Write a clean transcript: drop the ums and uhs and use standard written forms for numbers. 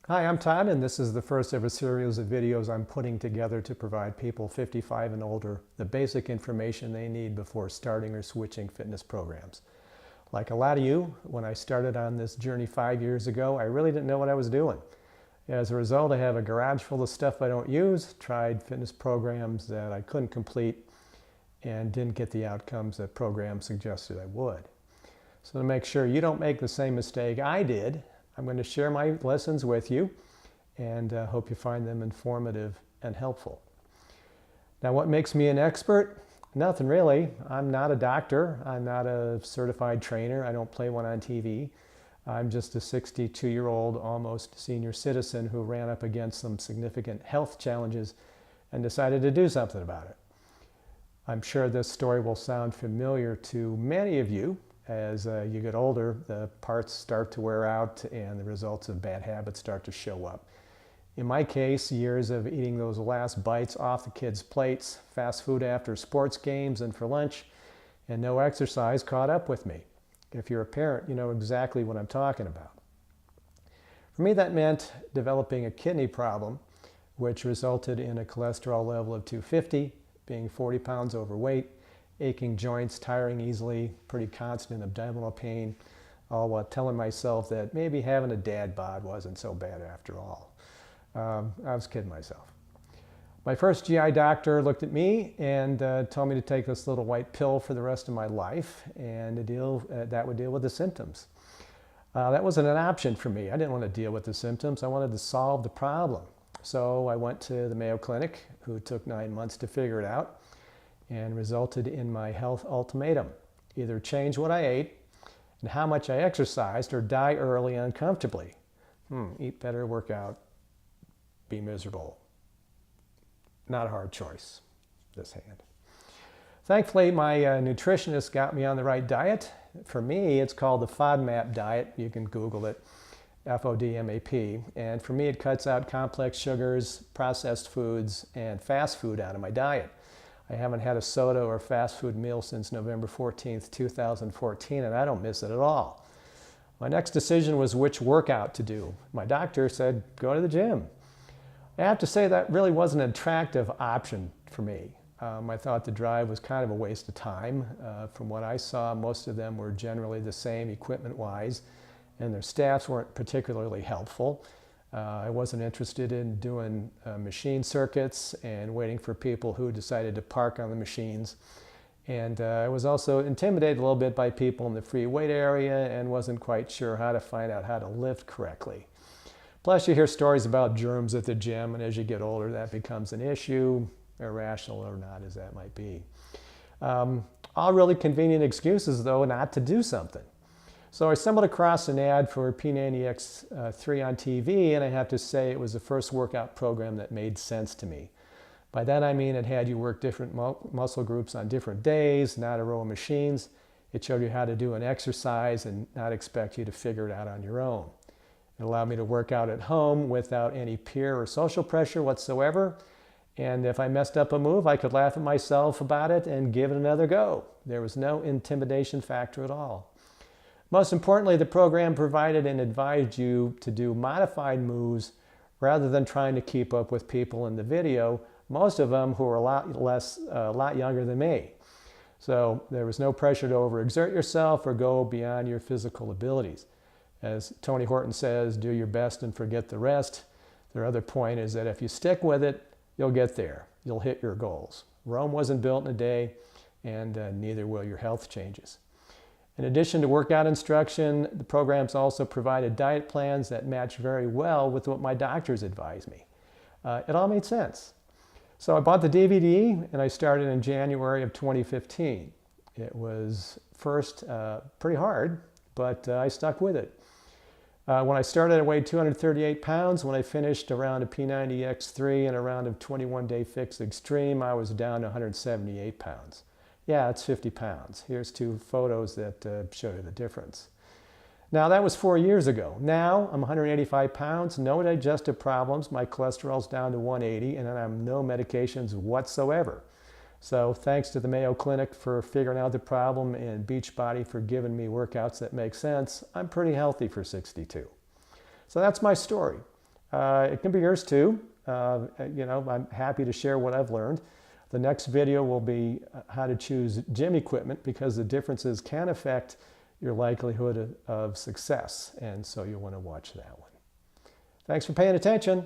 Hi, I'm Todd, and this is the first of a series of videos I'm putting together to provide people 55 and older the basic information they need before starting or switching fitness programs. Like a lot of you, when I started on this journey 5 years ago, I really didn't know what I was doing. As a result, I have a garage full of stuff I don't use, tried fitness programs that I couldn't complete, and didn't get the outcomes that programs suggested I would. So to make sure you don't make the same mistake I did, I'm going to share my lessons with you and hope you find them informative and helpful. Now, what makes me an expert? Nothing really. I'm not a doctor. I'm not a certified trainer. I don't play one on TV. I'm just a 62-year-old, almost senior citizen who ran up against some significant health challenges and decided to do something about it. I'm sure this story will sound familiar to many of you. As you get older, the parts start to wear out and the results of bad habits start to show up. In my case, years of eating those last bites off the kids' plates, fast food after sports games and for lunch, and no exercise caught up with me. If you're a parent, you know exactly what I'm talking about. For me, that meant developing a kidney problem, which resulted in a cholesterol level of 250, being 40 pounds overweight, aching joints, tiring easily, pretty constant abdominal pain, all while telling myself that maybe having a dad bod wasn't so bad after all. I was kidding myself. My first GI doctor looked at me and told me to take this little white pill for the rest of my life, and that would deal with the symptoms. That wasn't an option for me. I didn't want to deal with the symptoms. I wanted to solve the problem. So I went to the Mayo Clinic, who took 9 months to figure it out, and resulted in my health ultimatum: either change what I ate and how much I exercised, or die early and uncomfortably. Eat better, work out, be miserable. Not a hard choice, this hand. Thankfully, my nutritionist got me on the right diet. For me, it's called the FODMAP diet. You can Google it, FODMAP. And for me, it cuts out complex sugars, processed foods, and fast food out of my diet. I haven't had a soda or fast food meal since November 14th, 2014, and I don't miss it at all. My next decision was which workout to do. My doctor said, go to the gym. I have to say that really wasn't an attractive option for me. I thought the drive was kind of a waste of time. From what I saw, most of them were generally the same equipment-wise, and their staffs weren't particularly helpful. I wasn't interested in doing machine circuits and waiting for people who decided to park on the machines. And I was also intimidated a little bit by people in the free weight area and wasn't quite sure how to find out how to lift correctly. Plus, you hear stories about germs at the gym, and as you get older, that becomes an issue, irrational or not as that might be. All really convenient excuses, though, not to do something. So I stumbled across an ad for P90X3 on TV, and I have to say it was the first workout program that made sense to me. By that I mean it had you work different muscle groups on different days, not a row of machines. It showed you how to do an exercise and not expect you to figure it out on your own. It allowed me to work out at home without any peer or social pressure whatsoever. And if I messed up a move, I could laugh at myself about it and give it another go. There was no intimidation factor at all. Most importantly, the program provided and advised you to do modified moves rather than trying to keep up with people in the video, most of them who were a lot younger than me. So there was no pressure to overexert yourself or go beyond your physical abilities. As Tony Horton says, do your best and forget the rest. Their other point is that if you stick with it, you'll get there. You'll hit your goals. Rome wasn't built in a day, and neither will your health changes. In addition to workout instruction, the programs also provided diet plans that matched very well with what my doctors advised me. It all made sense. So I bought the DVD and I started in January of 2015. It was first pretty hard, but I stuck with it. When I started, I weighed 238 pounds. When I finished a round of P90X3 and a round of 21-day Fix Extreme, I was down to 178 pounds. Yeah, it's 50 pounds. Here's two photos that show you the difference. Now, that was 4 years ago. Now, I'm 185 pounds, no digestive problems, my cholesterol's down to 180, and I'm no medications whatsoever. So thanks to the Mayo Clinic for figuring out the problem and Beachbody for giving me workouts that make sense, I'm pretty healthy for 62. So that's my story. It can be yours too. I'm happy to share what I've learned. The next video will be how to choose gym equipment, because the differences can affect your likelihood of success. And so you'll want to watch that one. Thanks for paying attention.